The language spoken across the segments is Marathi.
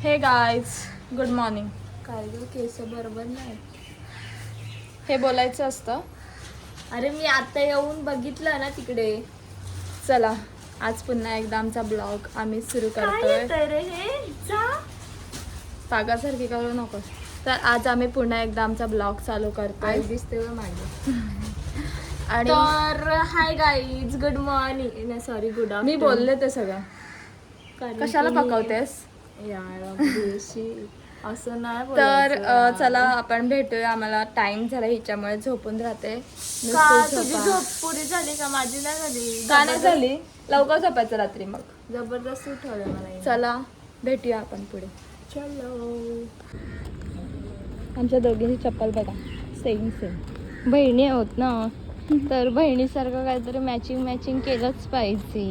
हे गाईज, गुड मॉर्निंग. काय ग केस बरोबर नाही. हे बोलायचं असतं. अरे मी आता येऊन बघितलं ना तिकडे. चला आज पुन्हा एकदा आमचा ब्लॉग आम्ही सुरू करतोय. काय रे हे जा पागासारखी करू नको. तर आज आम्ही पुन्हा एकदा आमचा ब्लॉग चालू करतोय. दिसते माझे. आणि तर hi guys, good morning. Sorry, good मी बोलले ते सगळं. कशाला पकवतेस असं नाही तर बोलायचं. चला आपण भेटूया. आम्हाला टाइम झाला, हिच्यामुळे झोपून राहते. का तुझी झोप पुरी झाली का? माझी नाही झाली. का नाही झाली? लवकर झोपायचं रात्री. मग जबरदस्ती उठवलं मला. चला भेटूया आपण पुढे. चलो. आमच्या दोघींची चप्पल बघा, सेम सेम. बहिणी आहोत ना, तर बहिणीसारखं काहीतरी मॅचिंग मॅचिंग केलंच पाहिजे.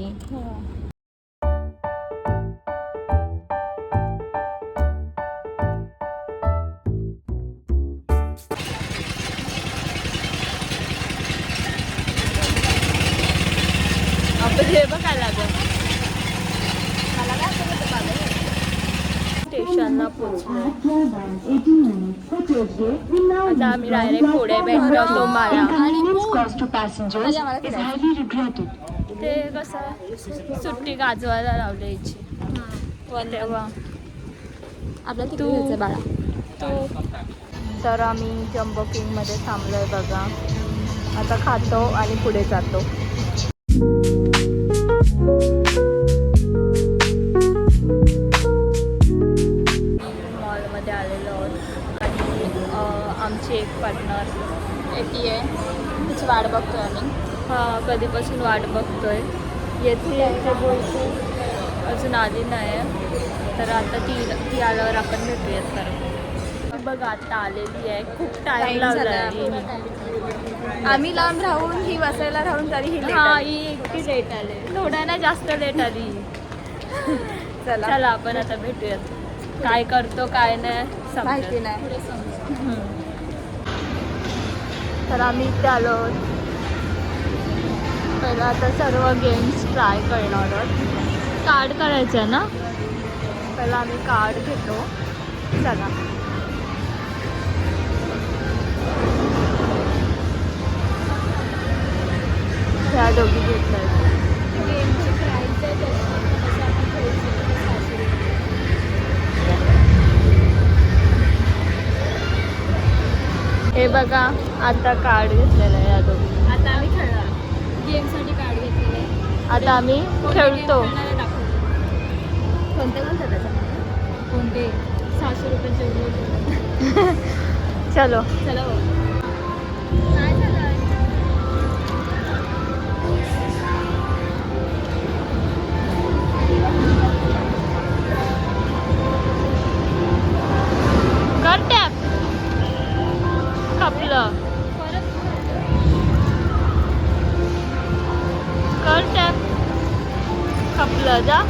आपण हे बघायला लागलं. मला काय असं होतं बाबा, स्टेशनला पोचलो. आता आम्ही डायरेक्ट पुढे भेटतो तुम्हाला. ते कसं सुट्टी गाजवायला लावली याची तेव्हा आपल्या तू- तिकडे बाळा. तो. तर आम्ही जम्बो किंगमध्ये थांबलोय बघा. आता खातो आणि पुढे जातो. मॉलमध्ये आलेलो आहोत आणि आमची एक पार्टनर एटी आहे, तिची वाट बघतोय आम्ही. कधीपासून वाट बघतोय. येते बोलतो, अजून आली नाही. तर आता ती आल्यावर आपण भेटूयात. तर बघा आता आलेली आहे. खूप टाइम लागला आहे. आम्ही लांब राहून, ही वसायला राहून तरी ही late हा, आली. ही एकटी लेट आले. थोड्या ना जास्त लेट आली. चला आपण आता भेटूयात. काय करतो काय नाही माहिती समजत. नाही. तर आम्ही इथे आलो. पहिला आता सर्व गेम्स ट्राय करणार आहोत. कार्ड करायचं ना, पहिला आम्ही कार्ड घेतो. चला. ह्या दोघी घेतल्या. गेमची प्राईस आहे हे बघा, आता कार्ड घेतलेलं आहे या दोघी. आता आम्ही खेळणार गेमसाठी कार्ड घेतलेले आहे. आता आम्ही खेळतो. कोणते कोणते त्याच्यामध्ये? कोणते? 600 रुपये. चलो. चला काय झालं? कर टॅप. खपलं. कर टॅप. खपलं. जा.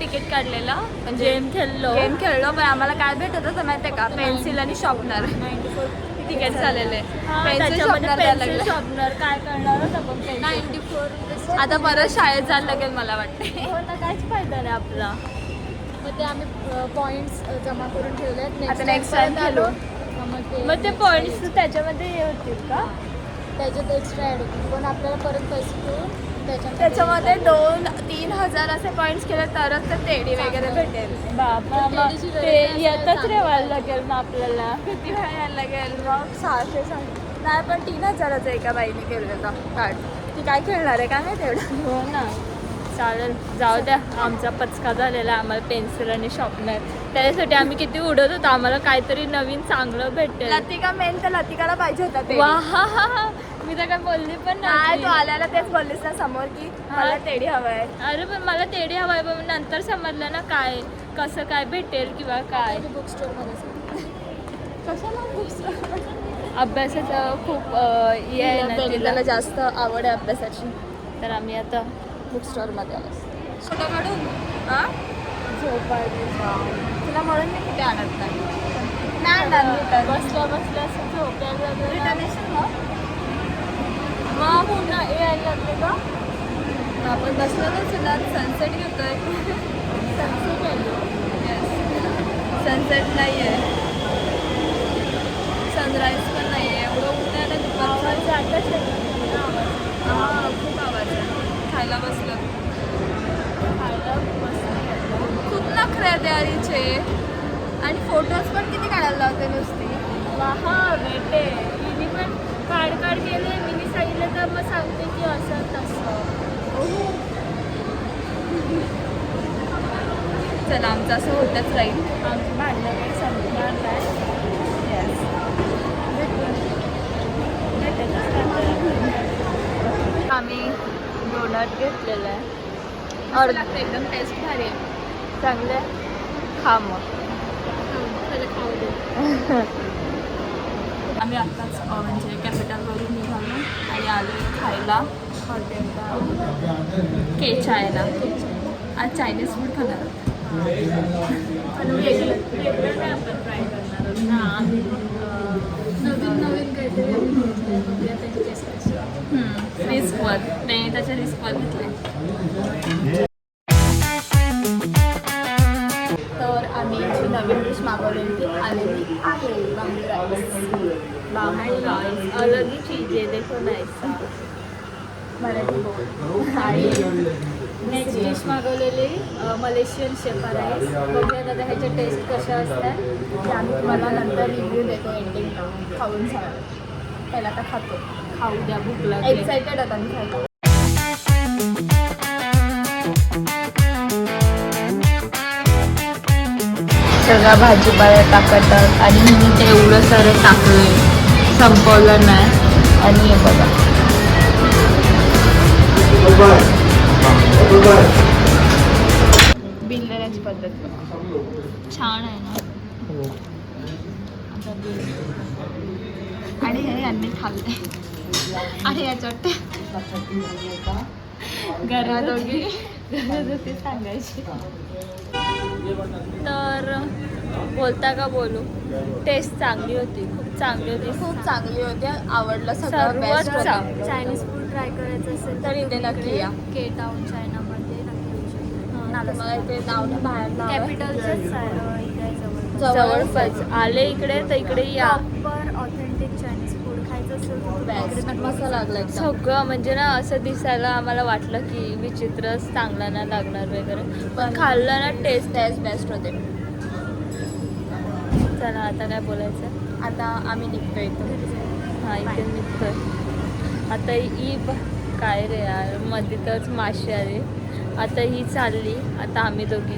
तिकीट काढलेलं म्हणजे गेम खेळलो. गेम खेळलो, पण आम्हाला काय भेटत होतं माहिती आहे का? पेन्सिल आणि शॉर्पनर तिकीट झालेले. पेन्सिल शॉर्पनर द्यायला लागले. शॉर्पनर काय करणार होतं बघ. 94. आता परत शाळेत जायला लागेल मला वाटते. हो ना, काहीच फायदा नाही आपला. मग ते आम्ही पॉइंट्स जमा करून ठेवले. आता नेक्स्ट टाइम खेळू. मग ते पॉइंट्स त्याच्यामध्ये हे होतील का? त्याच्यात एक्स्ट्रा ॲड होतील, पण आपल्याला परत पैसे घेऊन त्याच्यामध्ये 2-3 हजार असे पॉइंट्स केले तरच ते टेडी वगैरे भेटेल. बाबा, मग ते येतच रेवायला लागेल ना आपल्याला. किती वेळ यायला लागेल? मग 600 नाही, पण 3000चं एका बाईने केलं होतं कार्ड. ती काय खेळणार आहे काय माहिती एवढं. हो ना, चालेल जाऊ द्या. आमचा पचका झालेला, आम्हाला पेन्सिल आणि शॉर्पनर. त्याच्यासाठी आम्ही किती उडत होतो, आम्हाला काहीतरी नवीन चांगलं भेटेल. लतिका मेन तर लतिकाला पाहिजे होता ते. वा हा हा हा. मी तर काय बोलली पण नाही, तू नाही. आल्याला तेच बोललीस ना समोर की मला टेडी हवंय. अरे पण मला तेडी हवाय, पण नंतर समजलं ना काय कसं काय भेटेल किंवा काय. बुक स्टोर मध्ये कशाला बुक स्टोर. अभ्यासाचं खूप हे आहे ना तिला, त्याला जास्त आवड आहे अभ्यासाची. तर आम्ही आता बुक स्टोर मध्ये आलो. छोटा काढून हा झोपायला तुला म्हणून मी कुठे आणत नाही. नाही आणणार मी तर. बसल्या बसल्या असं झोपायला लागलं ना. रिटर्न येशील मग. मग पुन्हा यायला लागले का? आपण बसलो तर सुद्धा सनसेट घेतोय. सनसेट नाही आहे, सनराईज पण नाही आहे. एवढं ऊन आहे ना दुपारचं. हां खूप आवाज आहे. खायला बसलं. खूप नखरे आहेत यारीचे. आणि फोटोज पण किती काढायला लावते नुसती. हा भेटे मी पण काढ केले. मी सांगितलं तर मग सांगते की असं तसं. चला आमचं असं होतच राहील. आमची भांडणं काही संपणार नाही. आम्ही डोनट घेतलेलं आहे और एकदम टेस्ट भारी आहे. चांगले. खा मग. खाऊ दे. आम्ही आत्ताच म्हणजे कॅपिटलवरून निघालो आणि आलो खायला हॉटेलला के चायला. आज चायनीज फूड खाणार. नवीन काहीतरी रिस्कवर ते त्याच्या रिस्कवर घेतले. तर आम्ही जी नवीन डिश मागवलेली ती आलेली आहे बांबू राईस. अलग ही चीज आहे, देखो ना ऐसा. मराठी बोल. आणि नेक्स्ट डिश मागवलेली मलेशियन शेफा राईस. बघूया आता ह्याच्या टेस्ट कशा असतात. ते आम्ही तुम्हाला नंतर रिव्ह्यू देतो एंडिंगला. खाऊन सांगा. पहिला आता खातो. खाऊ द्या, भूक लागली. एक्सायटेड होता मी खायला. सगळ्या भाजीपाला टाकतात आणि मी ते एवढं सारं टाकलंय, संपवलं नाही. आणि हे बघा बिल देण्याची पद्धत छान आहे ना. आता बिल. आणि हे यांनी खाल्ले आणि याच्यात घरात दोघी ते सांगायची. तर बोलता का बोलू. टेस्ट चांगली होती, खूप चांगली होती. खूप चांगली होती. आवडलं सगळं. सर्वच बेस्ट होतं. चांगलं. चायनीज फूड ट्राय करायचं असेल तर इथे नक्की या. के टाउन चायनामध्ये नक्की येऊ शकतो. मला इथे नाव ना बाहेर नाव आहे. कॅपिटलचंच इथे आहे जवळ. जवळपास आले इकडे तर इकडे या. प्रॉपर ऑथेंटिक चायनीज फूड खायचं असेल तर बेस्ट मस्त लागलं एकदम. सगळं म्हणजे ना असं दिसायला आम्हाला वाटलं की विचित्रच, चांगला नाही लागणार वगैरे, पण खाल्लं ना टेस्ट बेस्ट होते. चला आता काय बोलायचं. आता आम्ही निघतोय इथून. हा इथे निघतोय आता. काय रे यार, मध्ये तरच माशी आली. आता ही चालली. आता आम्ही दोघी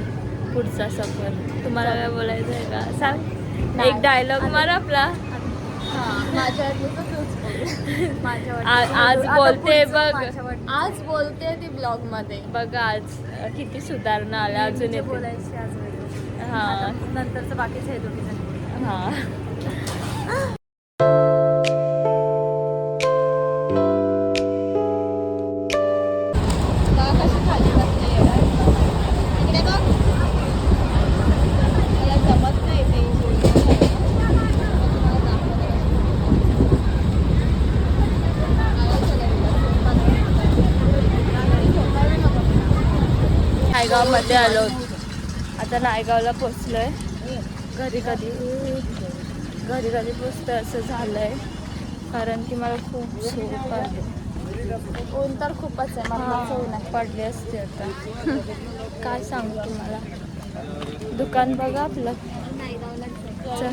पुढचा सफर. तुम्हाला काय बोलायचं आहे का सांग. एक डायलॉग मार आपला. माझ्या आज बोलते बघ. आज बोलते ती ब्लॉग मध्ये. बघा आज किती सुधारणा आल्या अजून नेहमीचे येते. बोलायचे आज वेगळे. हा आता नंतरचं बाकीचं आहे दोघी जण. हा. कशी खाली बसते इकडे बघ. मला जमत नाही ते. नायगावमध्ये आलो. आता नायगावला पोचलोय. घरी कधी पोचतं असं झालंय, कारण की मला खूप झोप आली. ऊन तर खूपच आहे. मला ऊन आहे. पडले असते आता. काय सांगू तुम्हाला. दुकान बघा आपलं. चल.